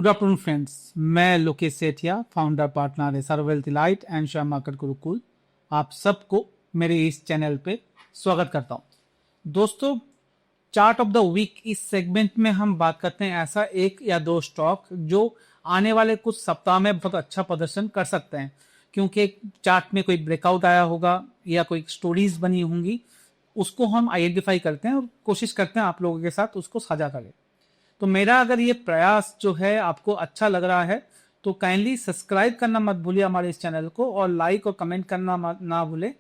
Good afternoon friends, मैं Lokesh Sethia, founder partner SR wealth elite and share market Gurukul. आप सबको मेरे इस चैनल पे स्वागत करता हूं। दोस्तों, चार्ट ऑफ द वीक इस सेगमेंट में हम बात करते हैं ऐसा एक या दो स्टॉक जो आने वाले कुछ सप्ताह में बहुत अच्छा प्रदर्शन कर सकते हैं, क्योंकि चार्ट में कोई ब्रेकआउट आया होगा या कोई स्टोरीज बनी होंगी। उसको हम आइडेंटिफाई करते हैं और कोशिश करते हैं आप लोगों के साथ उसको साझा करें। तो मेरा अगर ये प्रयास जो है आपको अच्छा लग रहा है तो काइंडली सब्सक्राइब करना मत भूलिए हमारे इस चैनल को, और लाइक और कमेंट करना ना भूले।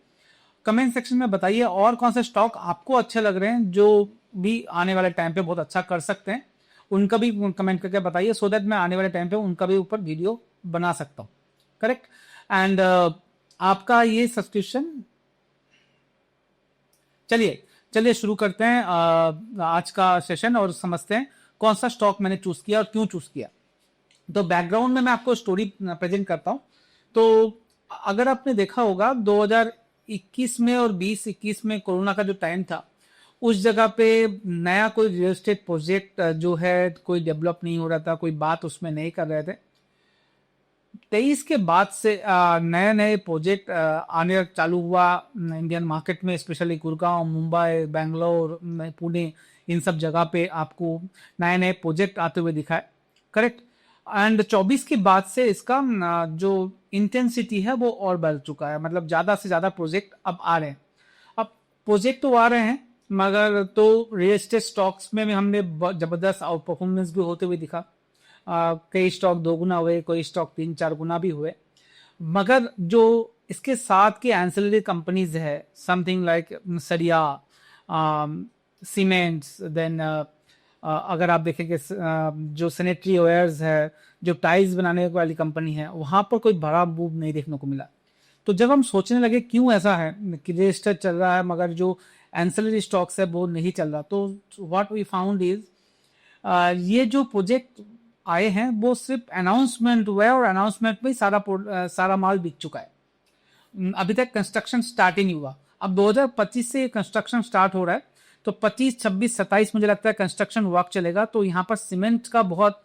कमेंट सेक्शन में बताइए और कौन से स्टॉक आपको अच्छे लग रहे हैं जो भी आने वाले टाइम पे बहुत अच्छा कर सकते हैं, उनका भी कमेंट करके बताइए, सो दैट मैं आने वाले टाइम पे उनका भी ऊपर वीडियो बना सकता हूँ। करेक्ट। एंड आपका ये सब्सक्रिप्शन, चलिए चलिए शुरू करते हैं आज का सेशन और समझते हैं कौन सा स्टॉक मैंने चूज किया और क्यों चूज किया। तो बैकग्राउंड में मैं आपको स्टोरी प्रेजेंट करता हूं। तो अगर आपने देखा होगा 2021 में और 20-21 में कोरोना का जो टाइम था, उस जगह पे नया कोई रियल एस्टेट प्रोजेक्ट जो है कोई डेवलप नहीं हो रहा था, कोई बात उसमें नहीं कर रहे थे। 23 के बाद से नए नए प्रोजेक्ट आने चालू हुआ इंडियन मार्केट में, स्पेशली गुड़गांव, मुंबई, बेंगलोर, पुणे, इन सब जगह पे आपको नए नए प्रोजेक्ट आते हुए दिखाए। करेक्ट। एंड 24 के बाद से इसका जो इंटेंसिटी है वो और बढ़ चुका है, मतलब ज्यादा से ज्यादा प्रोजेक्ट अब आ रहे हैं। अब प्रोजेक्ट तो आ रहे हैं, मगर तो रियल एस्टेट स्टॉक्स में भी हमने जबरदस्त आउट परफॉर्मेंस भी होते हुए दिखा। कई स्टॉक 2 गुना हुए, कोई स्टॉक 3-4 गुना भी हुए। मगर जो इसके साथ के एंसिलरी कंपनीज है, समथिंग लाइक सरिया, सीमेंट्स, देन अगर आप देखेंगे जो सैनिटरी वेयर्स है, जो टाइल्स बनाने वाली कंपनी है, वहां पर कोई बड़ा मूव नहीं देखने को मिला। तो जब हम सोचने लगे क्यों ऐसा है कि रजिस्टर चल रहा है मगर जो एंसिलरी स्टॉक्स है वो नहीं चल रहा, तो व्हाट वी फाउंड इज ये जो प्रोजेक्ट आए हैं वो सिर्फ अनाउंसमेंट हुआ है, और अनाउंसमेंट में सारा माल बिक चुका है। अभी तक कंस्ट्रक्शन स्टार्ट ही नहीं हुआ। अब 2025 से कंस्ट्रक्शन स्टार्ट हो रहा है, तो 25, 26, 27 मुझे लगता है कंस्ट्रक्शन वर्क चलेगा। तो यहाँ पर सीमेंट का बहुत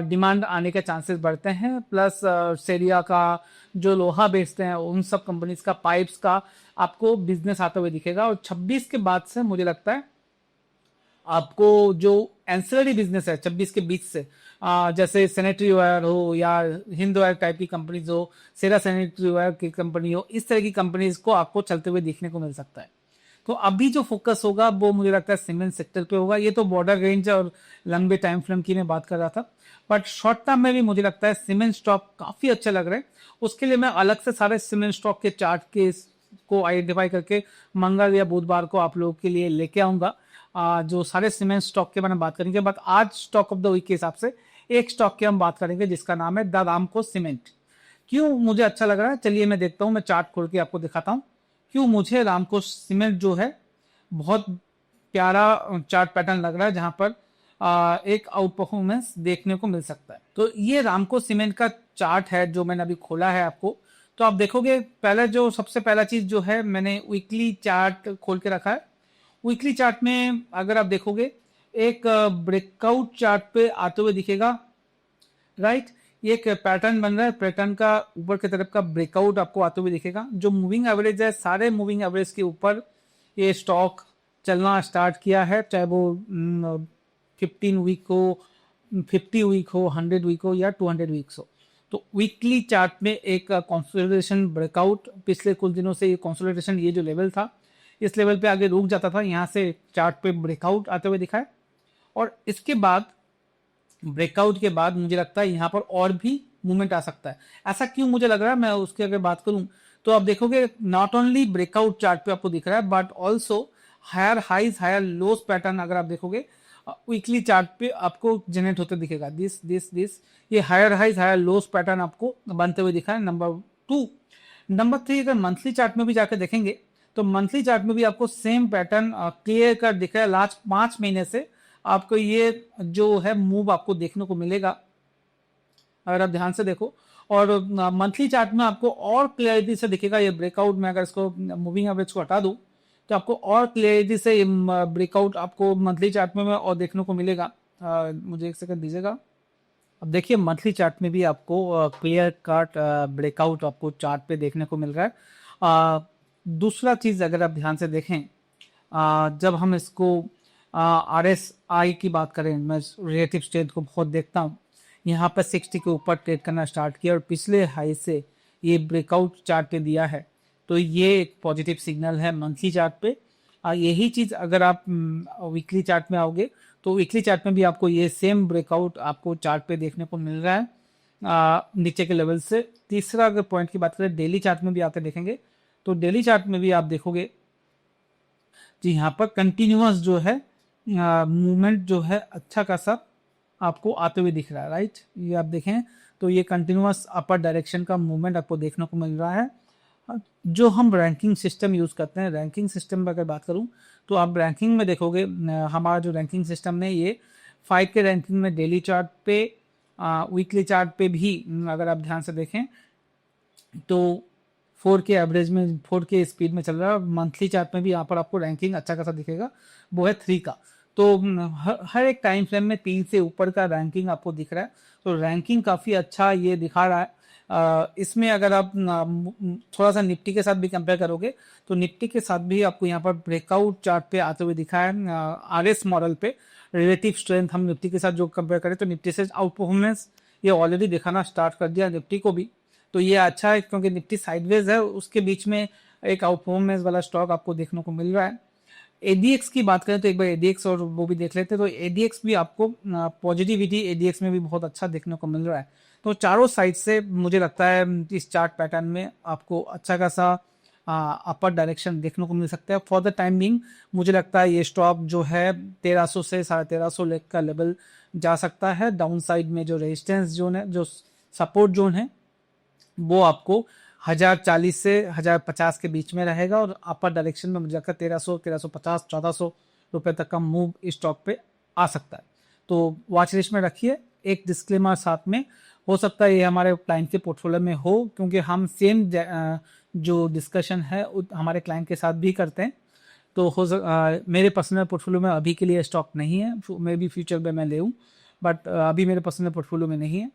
डिमांड आने के चांसेस बढ़ते हैं, प्लस सेरिया का जो लोहा बेचते हैं उन सब कंपनीज का, पाइप्स का आपको बिजनेस आता हुए दिखेगा। और 26 के बाद से मुझे लगता है आपको जो एंसिलरी बिजनेस है 26 के बीच से, जैसे सैनिटरी वेयर हो या हिंद वेयर टाइप की कंपनीज हो, सेरा सैनिटरी वेयर की कंपनी हो, इस तरह की कंपनीज को आपको चलते हुए देखने को मिल सकता है। तो अभी जो फोकस होगा वो मुझे लगता है सीमेंट सेक्टर पे होगा। ये तो बॉर्डर रेंज और लंबे टाइम फ्रेम की मैं बात कर रहा था, बट शॉर्ट टर्म में भी मुझे लगता है सीमेंट स्टॉक काफी अच्छे लग रहे हैं। उसके लिए मैं अलग से सारे सीमेंट स्टॉक के चार्ट के को आइडेंटिफाई करके मंगल या बुधवार को आप लोगों के लिए लेके आऊंगा, जो सारे सीमेंट स्टॉक के बारे में बात करेंगे। बट आज स्टॉक ऑफ द वीक के हिसाब से एक स्टॉक की हम बात करेंगे जिसका नाम है द रामको सीमेंट। क्यों मुझे अच्छा लग रहा है, चलिए मैं देखता हूं, मैं चार्ट खोल के आपको दिखाता हूं क्यों मुझे रामको सीमेंट जो है बहुत प्यारा चार्ट पैटर्न लग रहा है, जहां पर एक आउट परफॉर्मेंस देखने को मिल सकता है। तो ये रामको सीमेंट का चार्ट है जो मैंने अभी खोला है आपको। तो आप देखोगे पहले जो सबसे पहला चीज जो है, मैंने वीकली चार्ट खोल के रखा है। वीकली चार्ट में अगर आप देखोगे एक ब्रेकआउट चार्ट पे आते हुए दिखेगा, राइट। ये एक पैटर्न बन रहा है, पैटर्न का ऊपर की तरफ का ब्रेकआउट आपको आते हुए दिखेगा। जो मूविंग एवरेज है, सारे मूविंग एवरेज के ऊपर ये स्टॉक चलना स्टार्ट किया है, चाहे वो 15 वीक हो, 50 वीक हो, 100 वीक हो या 200 वीक्स हो। तो वीकली चार्ट में एक कंसोलिडेशन ब्रेकआउट, पिछले कुछ दिनों से ये कंसोलिडेशन, ये जो लेवल था इस लेवल पे आगे रुक जाता था, यहाँ से चार्ट पे ब्रेकआउट आते हुए दिखा है। और इसके बाद ब्रेकआउट के बाद मुझे लगता है यहाँ पर और भी मूवमेंट आ सकता है। ऐसा क्यों मुझे लग रहा है, मैं उसकी अगर बात करूं तो आप देखोगे नॉट ओनली ब्रेकआउट चार्ट पे आपको दिख रहा है, but also higher highs higher lows pattern अगर आप देखोगे वीकली चार्ट पे आपको जनरेट होते दिखेगा। दिस ये higher highs higher lows pattern आपको बनते हुए दिखा है, नंबर 2। नंबर 3, अगर मंथली चार्ट में भी जाकर देखेंगे तो मंथली चार्ट में भी आपको सेम पैटर्न क्लियर कर दिख रहा है। लास्ट 5 महीने से आपको ये जो है मूव आपको देखने को मिलेगा अगर आप ध्यान से देखो। और मंथली चार्ट में आपको और क्लियरिटी से दिखेगा ये ब्रेकआउट में। अगर इसको मूविंग एवरेज को हटा दूं तो आपको और क्लियरिटी से ब्रेकआउट आपको मंथली चार्ट में और देखने को मिलेगा। मुझे एक सेकंड दीजिएगा। अब देखिए मंथली चार्ट में भी आपको क्लियर कट ब्रेकआउट आपको चार्ट पे देखने को मिल रहा है। दूसरा चीज़ अगर आप ध्यान से देखें, जब हम इसको RSI की बात करें, मैं रिलेटिव स्ट्रेंथ को बहुत देखता हूँ। यहाँ पर 60 के ऊपर ट्रेड करना स्टार्ट किया और पिछले हाई से ये ब्रेकआउट चार्ट पे दिया है, तो ये एक पॉजिटिव सिग्नल है मंथली चार्ट पे। यही चीज़ अगर आप वीकली चार्ट में आओगे तो वीकली चार्ट में भी आपको ये सेम ब्रेकआउट आपको चार्ट पे देखने को मिल रहा है नीचे के लेवल से। तीसरा अगर पॉइंट की बात करें, डेली चार्ट में भी आकर देखेंगे तो डेली चार्ट में भी आप देखोगे जी यहाँ पर कंटिन्यूअस जो है मूवमेंट जो है अच्छा खासा आपको आते हुए दिख रहा है, राइट। ये आप देखें तो ये कंटिन्यूअस अपर डायरेक्शन का मूवमेंट आपको देखने को मिल रहा है। जो हम रैंकिंग सिस्टम यूज़ करते हैं, रैंकिंग सिस्टम में अगर बात करूं तो आप रैंकिंग में देखोगे हमारा जो रैंकिंग सिस्टम है ये 5 के रैंकिंग में डेली चार्ट पे, वीकली चार्ट पे भी अगर आप ध्यान से देखें तो 4 के एवरेज में 4 के स्पीड में चल रहा है। मंथली चार्ट में भी यहाँ पर आपको रैंकिंग अच्छा खासा दिखेगा, वो है 3 का। तो हर एक टाइम फ्रेम में 3 से ऊपर का रैंकिंग आपको दिख रहा है, तो रैंकिंग काफ़ी अच्छा ये दिखा रहा है। इसमें अगर आप थोड़ा सा निफ्टी के साथ भी कंपेयर करोगे तो निफ्टी के साथ भी आपको यहाँ पर ब्रेकआउट चार्ट पे आते हुए दिखा है। RS मॉडल पे रिलेटिव स्ट्रेंथ हम निफ्टी के साथ जो कंपेयर करें तो निफ्टी से आउट परफॉर्मेंस ये ऑलरेडी दिखाना स्टार्ट कर दिया निफ्टी को भी, तो ये अच्छा है क्योंकि निफ्टी साइडवेज है, उसके बीच में एक आउट परफॉर्मेंस वाला स्टॉक आपको देखने को मिल रहा है। ADX की बात करें तो एक बार ADX और वो भी देख लेते हैं, तो ADX भी आपको पॉजिटिविटी ADX में भी बहुत अच्छा देखने को मिल रहा है। तो चारों साइड से मुझे लगता है इस चार्ट पैटर्न में आपको अच्छा खासा अपर डायरेक्शन देखने को मिल सकता है। फॉर द टाइम बिंग मुझे लगता है ये स्टॉक जो है 1300 से 1350 लेग का लेवल जा सकता है। डाउन साइड में जो रेजिस्टेंस जोन है, जो सपोर्ट जोन है, वो आपको 1040 से 1050 के बीच में रहेगा और अपर डायरेक्शन में मुझे लगता है 1300, 1350, 1400 रुपए तक का मूव इस स्टॉक पे आ सकता है। तो वॉच लिस्ट में रखिए। एक डिस्क्लेमर साथ में, हो सकता है ये हमारे क्लाइंट के पोर्टफोलियो में हो, क्योंकि हम सेम जो डिस्कशन है हमारे क्लाइंट के साथ भी करते हैं। तो मेरे पर्सनल पोर्टफोलियो में अभी के लिए स्टॉक नहीं है, मे बी फ्यूचर में मैं ले लूँ, बट अभी मेरे पर्सनल पोर्टफोलियो में नहीं है।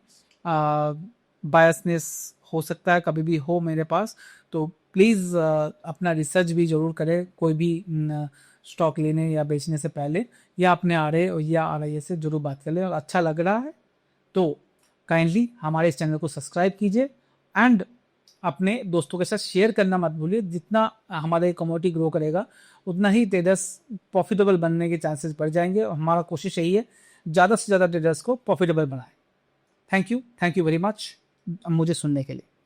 बायसनेस हो सकता है कभी भी हो मेरे पास, तो प्लीज़ अपना रिसर्च भी ज़रूर करें कोई भी स्टॉक लेने या बेचने से पहले, या अपने RA या RIA से जरूर बात कर लें। और अच्छा लग रहा है तो काइंडली हमारे इस चैनल को सब्सक्राइब कीजिए एंड अपने दोस्तों के साथ शेयर करना मत भूलिए। जितना हमारे कमोडिटी ग्रो करेगा उतना ही ट्रेडर्स प्रॉफिटेबल बनने के चांसेस बढ़ जाएंगे, और हमारा कोशिश यही है ज़्यादा से ज़्यादा ट्रेडर्स को प्रॉफिटेबल बनाए। थैंक यू वेरी मच मुझे सुनने के लिए।